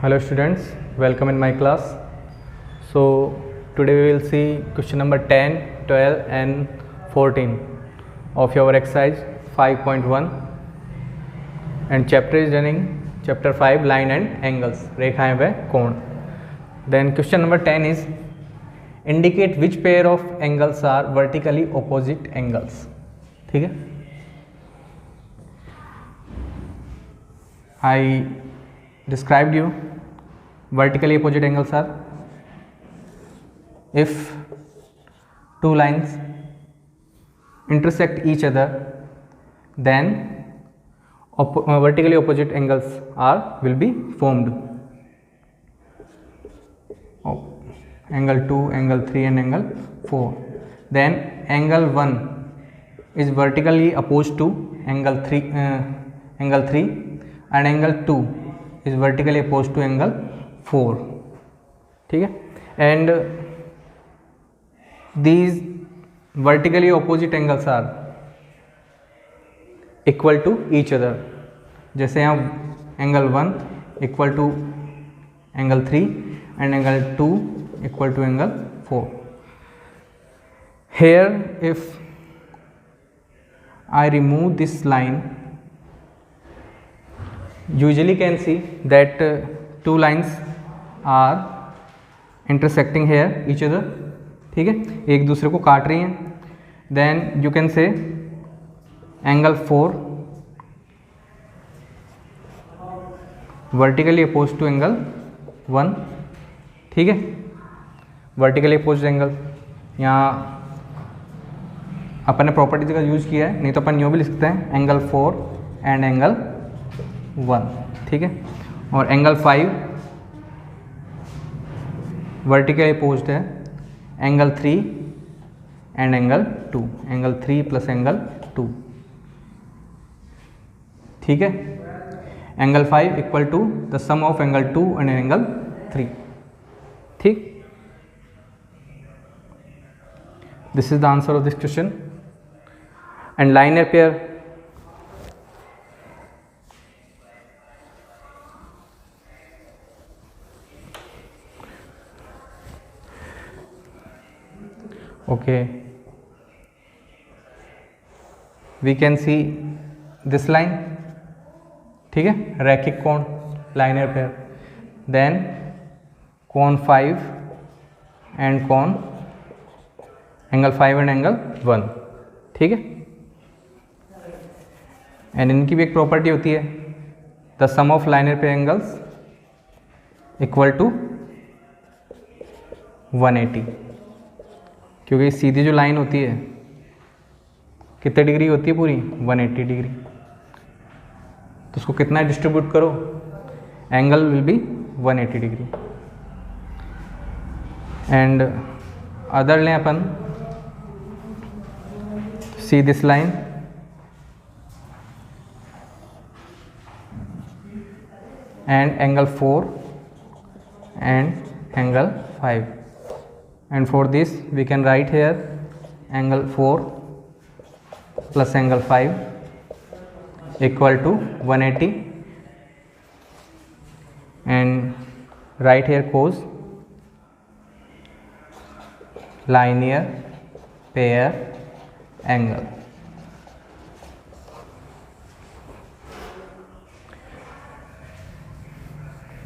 Hello students, welcome in my class. So today we will see question number 10, 12 and 14 of your exercise 5.1 and chapter is running chapter 5 line and angles, रेखाएं व कोण. Then question number 10 is indicate which pair of angles are vertically opposite angles. ठीक है, I described you vertically opposite angles are if two lines intersect each other, then vertically opposite angles will be formed. Angle 2, angle 3 and angle 4. Then angle 1 is vertically opposed to angle 3 and angle 2 is vertically opposed to angle 4. ठीक है, and these vertically opposite angles are equal to each other. जैसे यहाँ angle 1 equal to angle 3 and angle 2 equal to angle 4. Here if I remove this line, usually can see that two lines are intersecting here each other. ठीक है, एक दूसरे को काट रही हैं. Then you can say angle 4 vertically opposed to angle 1. ठीक है, vertically opposed angle. यहाँ अपन ने प्रॉपर्टीज का यूज किया है, नहीं तो अपन यूँ भी लिख सकते हैं एंगल 4 एंड एंगल 1. ठीक है, और एंगल 5 वर्टिकली अपोज्ड है angle 3 and angle 2, angle 3 plus angle 2. ठीक है, angle 5 equal to the sum of angle 2 and angle 3. ठीक, this is the answer of this question. And linear pair, okay, we can see this line. ठीक है, रैखिक कोण liner pair. Then कोण 5 and कोण angle 5 and angle 1. ठीक है, and इनकी भी एक प्रॉपर्टी होती है, the sum of linear pair angles equal to 180. क्योंकि सीधी जो लाइन होती है कितने डिग्री होती है, पूरी 180 डिग्री. तो उसको कितना डिस्ट्रीब्यूट करो, angle will be 180 degree. And other लें अपन, see this line and angle 4 and angle 5. And for this we can write here angle 4 plus angle 5 equal to 180, and write here cos linear pair angle.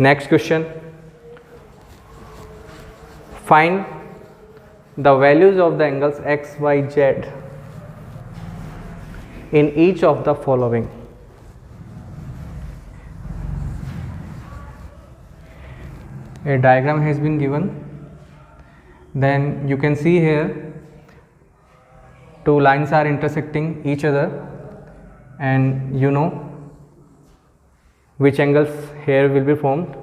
Next question, find the values of the angles x, y, z in each of the following. A diagram has been given. Then you can see here two lines are intersecting each other, and you know which angles here will be formed,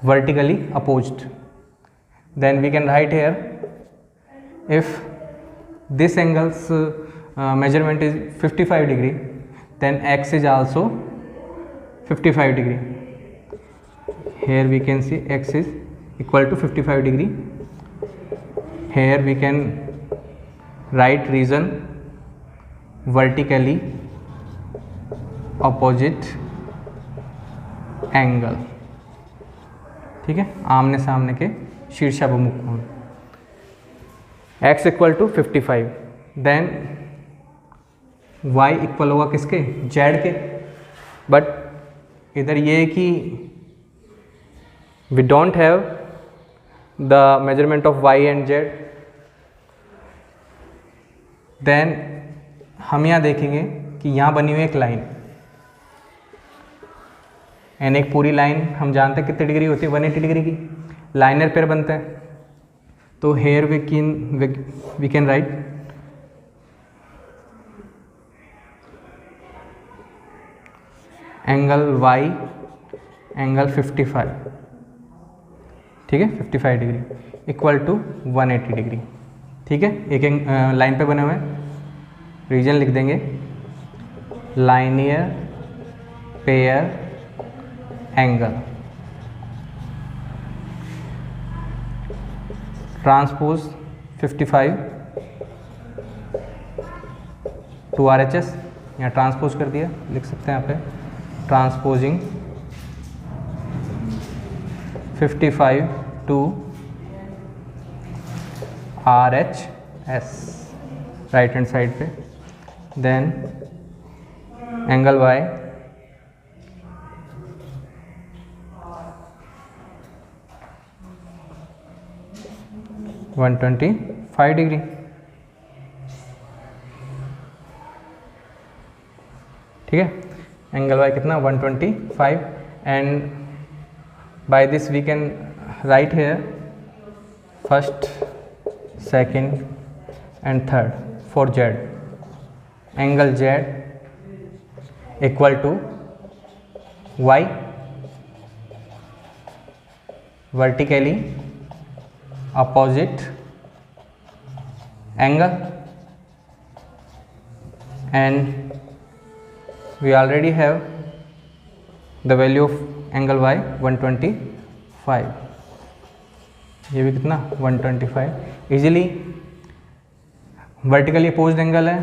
vertically opposed. Then we can write here, if this angle's measurement is 55 degree, then x is also 55 degree. Here we can see x is equal to 55 degree. Here we can write region vertically opposite angle, ठीक है, आमने सामने के शीर्षाभिमुख कोण। x equal to 55, then y equal होगा किसके, z के। बट इधर ये है कि we don't have the measurement of y and z, then हम यहाँ देखेंगे कि यहाँ बनी हुई एक लाइन, एंड एक पूरी लाइन हम जानते हैं कितने डिग्री होती है, 180 डिग्री की। लाइनर पेयर बनते हैं, तो here we can write angle y angle 55, ठीक है, 55 डिग्री इक्वल टू 180 डिग्री, ठीक है। एक लाइन पे बने हुए रीजन लिख देंगे, linear pair angle, transpose 55 to RHS, यहाँ ट्रांसपोज कर दिया, लिख सकते हैं यहाँ पे transposing 55 to RHS right hand side पे, then angle y one 125 degree, ठीक है। एंगल y कितना 125, and by this we can write here first, second and third for z, angle z equal to y vertically opposite angle, and we already have the value of angle y 125, ये भी कितना 125, easily vertically opposed angle है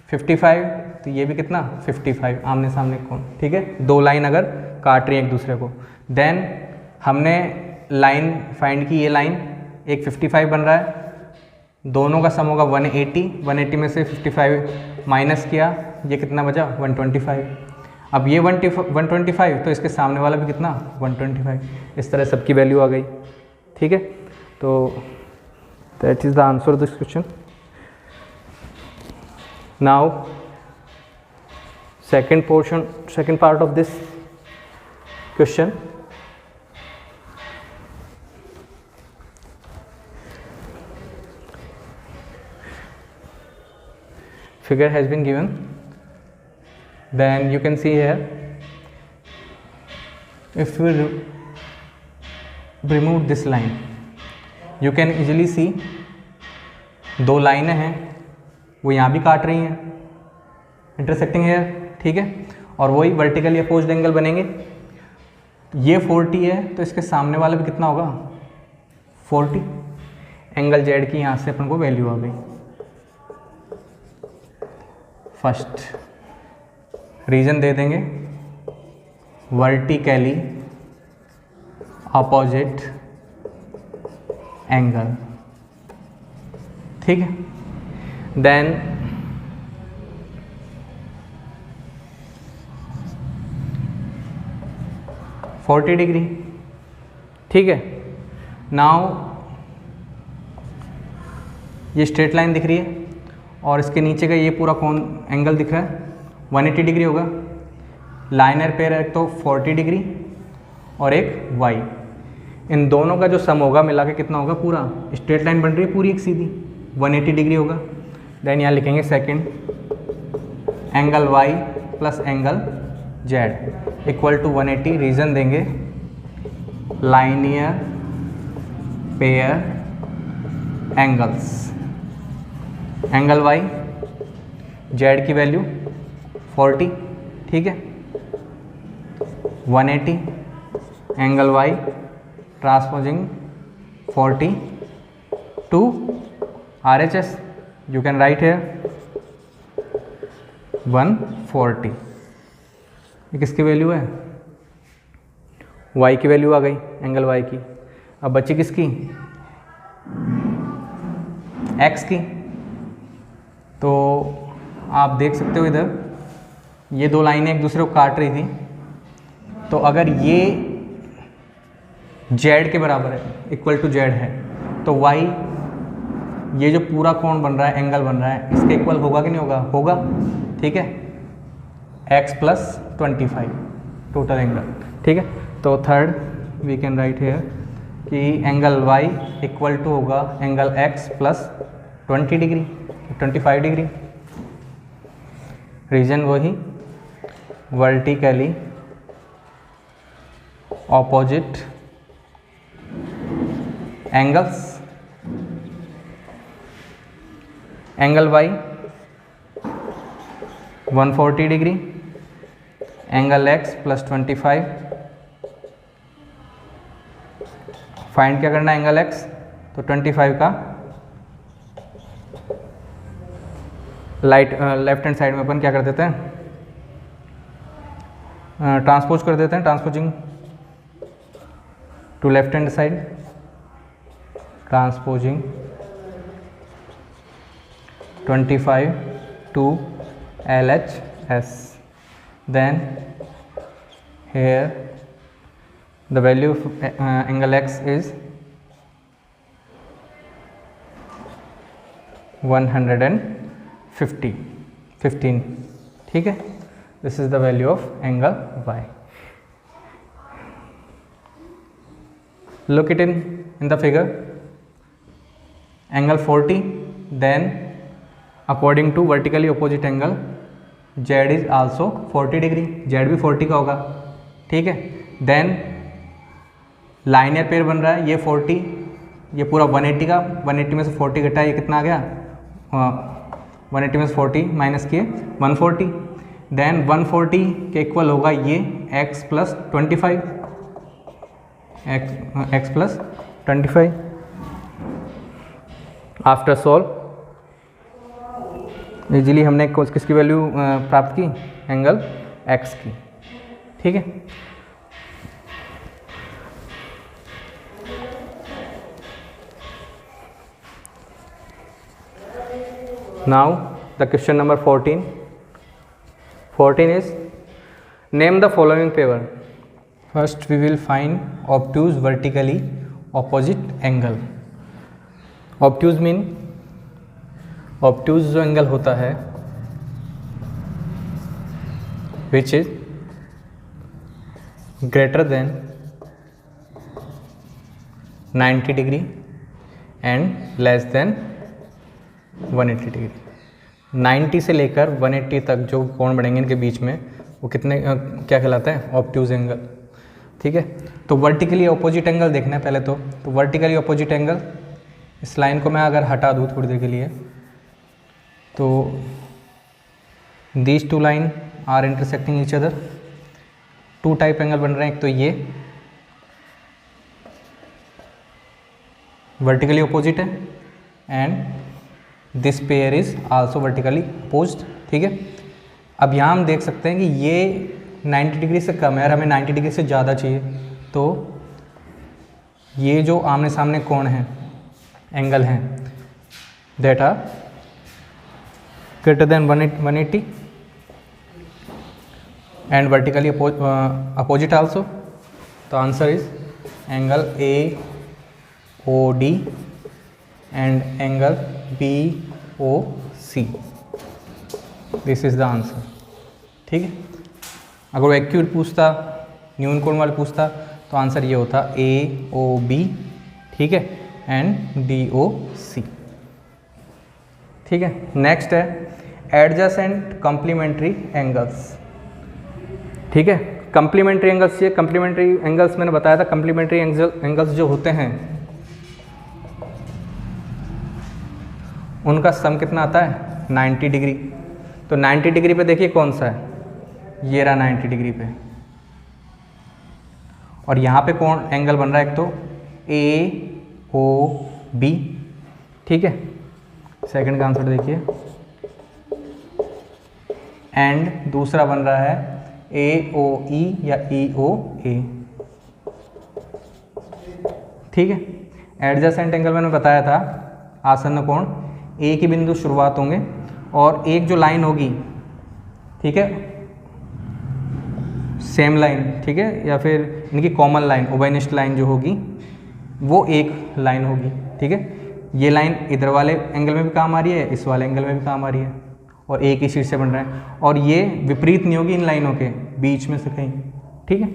55, तो ये भी कितना 55, आमने सामने कोण, ठीक है। दो लाइन अगर काट रही है एक दूसरे को, देन हमने लाइन फाइंड की, ये लाइन एक 55 बन रहा है, दोनों का सम होगा 180 में से 55 माइनस किया, ये कितना बचा 125। अब ये 125, तो इसके सामने वाला भी कितना 125, इस तरह सबकी वैल्यू आ गई, ठीक है। तो that is the answer this question. Now second part of this question, figure has been given, then you can see here, if we remove this line, you can easily see दो लाइनें हैं वो यहाँ भी काट रही हैं, इंटरसेक्टिंग है, ठीक है, और वही वर्टिकली अपोज्ड एंगल बनेंगे। ये 40 है, तो इसके सामने वाला भी कितना होगा 40, एंगल जेड की यहाँ से अपन को वैल्यू आ गई। फर्स्ट रीजन दे देंगे वर्टिकली अपोजिट एंगल, ठीक है। देन फोर्टी डिग्री, ठीक है। नाउ ये स्ट्रेट लाइन दिख रही है और इसके नीचे का ये पूरा कोण एंगल दिख रहा है 180 डिग्री होगा। लाइनर पेयर एक तो 40 डिग्री और एक y, इन दोनों का जो सम होगा मिला के कितना होगा, पूरा स्ट्रेट लाइन बन रही है पूरी एक सीधी 180 डिग्री होगा। देन यहाँ लिखेंगे second angle y plus angle z equal to 180, reason देंगे linear pair angles, angle y z की वैल्यू 40, ठीक है, 180 angle y transposing 40 to RHS, you can write here 140, ये किसकी वैल्यू है y की वैल्यू आ गई एंगल y की। अब बची किसकी, x की। तो आप देख सकते हो इधर ये दो लाइनें एक दूसरे को काट रही थी, तो अगर ये z के बराबर है, इक्वल टू z है, तो y ये जो पूरा कोण बन रहा है, एंगल बन रहा है, इसके इक्वल होगा कि नहीं होगा, होगा, ठीक है, x प्लस 25 टोटल एंगल, ठीक है। तो third we can write here कि एंगल y इक्वल टू होगा angle x plus 20 degree, 25 degree. Reason वही, vertically opposite angles, angle y 140 degree, angle x plus 25। Find क्या करना है एंगल x, तो 25 का लेफ्ट हैंड साइड में अपन क्या कर देते हैं, ट्रांसपोज कर देते हैं, transposing to left hand side, transposing 25 to LHS. Then here the value of angle x is 15, ठीक है। This is the value of angle y. Look it in the figure, angle 40, then according to vertically opposite angle z is also 40 degree, z भी 40 का होगा, ठीक है। Then liner pair बन रहा है, ये 40, ये पूरा 180 का, 180 में से 40 घटा, ये कितना आ गया, 180 में से 40 माइनस किए 140। देन 140 के इक्वल होगा ये x plus 25, x plus 25। After solve easily हमने किसकी वैल्यू प्राप्त की, एंगल x की, ठीक है। Now the question number 14 is name the following pair. First we will find obtuse vertically opposite angle. Obtuse mean, obtuse जो एंगल होता है which is greater than 90 degree and less than 180 degree. 90 से लेकर 180 तक जो कोण बढ़ेंगे इनके बीच में, वो कितने क्या कहलाता है, ऑब्ट्यूज एंगल, ठीक है। तो वर्टिकली अपोजिट एंगल देखना है पहले तो वर्टिकली अपोजिट एंगल, इस लाइन को मैं अगर हटा दूँ थोड़ी देर के लिए, तो these two line are intersecting each other, two type angle बन रहे हैं। एक तो ये वर्टिकली अपोजिट है and this pair is also vertically opposed, ठीक है। अब यहाँ हम देख सकते हैं कि ये 90 डिग्री से कम है और हमें 90 डिग्री से ज़्यादा चाहिए, तो ये जो आमने सामने कोण हैं, एंगल हैं, that are greater than 180 and vertically opposite also. तो answer is angle AOD and angle BOC, this is the answer, ठीक है। अगर वो एक्यूट पूछता, न्यून कोण वाले पूछता, तो आंसर ये होता AOB, ठीक है, एंड DOC, ठीक है। नेक्स्ट है एडजेसेंट कॉम्प्लीमेंट्री एंगल्स, ठीक है। कॉम्प्लीमेंट्री एंगल्स चाहिए। कॉम्प्लीमेंट्री एंगल्स मैंने बताया था, कॉम्प्लीमेंट्री एंगल्स जो होते हैं उनका सम कितना आता है, 90 डिग्री। तो 90 डिग्री पे देखिए कौन सा है, ये रहा 90 डिग्री पे, और यहाँ पे कौन एंगल बन रहा है, एक तो AOB, ठीक है। सेकंड का आंसर देखिए, एंड दूसरा बन रहा है AOE या EOA, ठीक है। एडजेसेंट एंगल मैंने बताया था आसन्न कोण, एक ही बिंदु शुरुआत होंगे और एक जो लाइन होगी, ठीक है, सेम लाइन, ठीक है, या फिर इनकी कॉमन लाइन, उभयनिष्ठ लाइन जो होगी वो एक लाइन होगी, ठीक है। ये लाइन इधर वाले एंगल में भी काम आ रही है, इस वाले एंगल में भी काम आ रही है और एक ही शीट से बन रहा है, और ये विपरीत नहीं होगी इन लाइनों के बीच में से कहीं, ठीक है।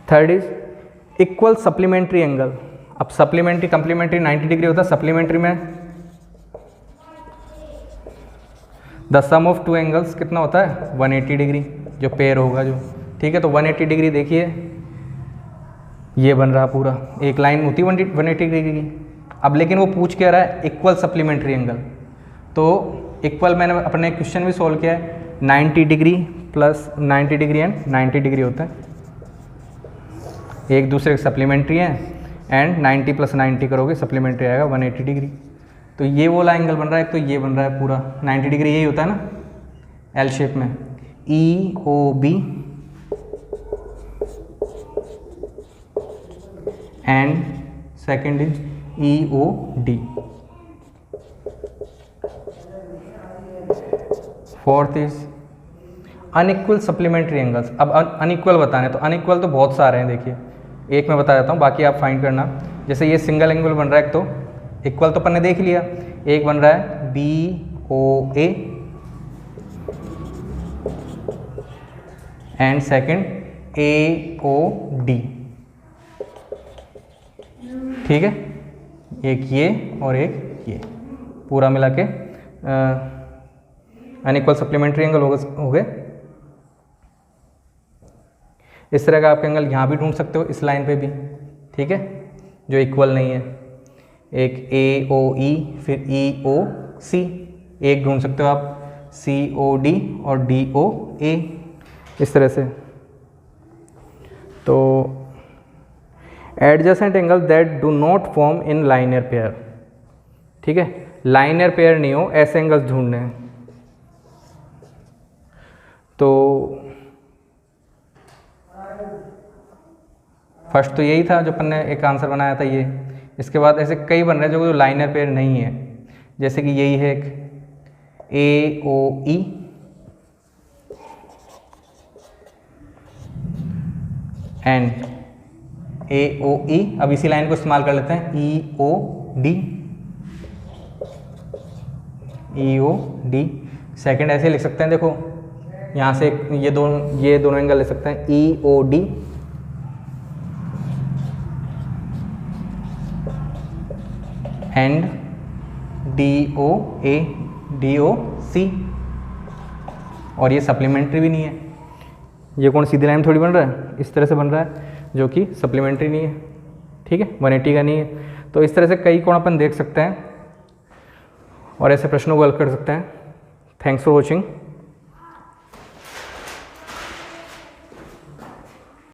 Third is equal supplementary angle. अब सप्लीमेंट्री कंप्लीमेंट्री 90 डिग्री होता है, सप्लीमेंट्री में the sum of two angles कितना होता है 180 डिग्री, जो पेयर होगा जो, ठीक है। तो 180 डिग्री देखिए ये बन रहा पूरा, एक लाइन होती है 180 डिग्री की। अब लेकिन वो पूछ क्या रहा है, इक्वल सप्लीमेंट्री एंगल। तो इक्वल मैंने अपने क्वेश्चन भी सॉल्व किया है, 90 degree plus 90 degree and 90 degree होता है, एक दूसरे के सप्लीमेंट्री हैं, एंड 90 प्लस 90 करोगे सप्लीमेंट्री आएगा 180 डिग्री। तो ये वाला एंगल बन रहा है, तो ये बन रहा है पूरा 90 डिग्री, यही होता है ना एल शेप में, EOB and second is EOD। Fourth is unequal supplementary angles. अब अनइक्वल बताने, तो अनइक्वल तो बहुत सारे हैं, देखिए एक मैं बता देता हूँ, बाकी आप फाइंड करना। जैसे ये सिंगल एंगल बन रहा है, एक तो इक्वल तो अपन ने देख लिया, एक बन रहा है BOA एंड सेकंड AOD, ठीक है, एक ये और एक ये, पूरा मिला के अनइक्वल सप्लीमेंट्री एंगल हो गए। इस तरह का आप एंगल यहाँ भी ढूंढ सकते हो, इस लाइन पे भी, ठीक है, जो इक्वल नहीं है, एक AOE फिर EOC, एक ढूंढ सकते हो आप COD और DOA, इस तरह से। तो adjacent angle that do not form in linear pair, ठीक है, लाइनियर पेयर नहीं हो ऐसे एंगल्स ढूंढने हैं। तो फर्स्ट तो यही था जो अपन ने एक आंसर बनाया था ये, इसके बाद ऐसे कई बन रहे हैं जो लाइनियर पेयर नहीं है, जैसे कि यही है एक AOE एंड AOE। अब इसी लाइन को इस्तेमाल कर लेते हैं EOD। सेकंड ऐसे लिख सकते हैं, देखो यहाँ से ये दोनों एंगल ले सकते हैं EOD एंड DOC, और ये सप्लीमेंट्री भी नहीं है, ये कौन सीधी लाइन थोड़ी बन रहा है, इस तरह से बन रहा है जो कि सप्लीमेंट्री नहीं है, ठीक है, 180 का नहीं है। तो इस तरह से कई कोण अपन देख सकते हैं और ऐसे प्रश्नों को हल कर सकते हैं। Thanks for watching.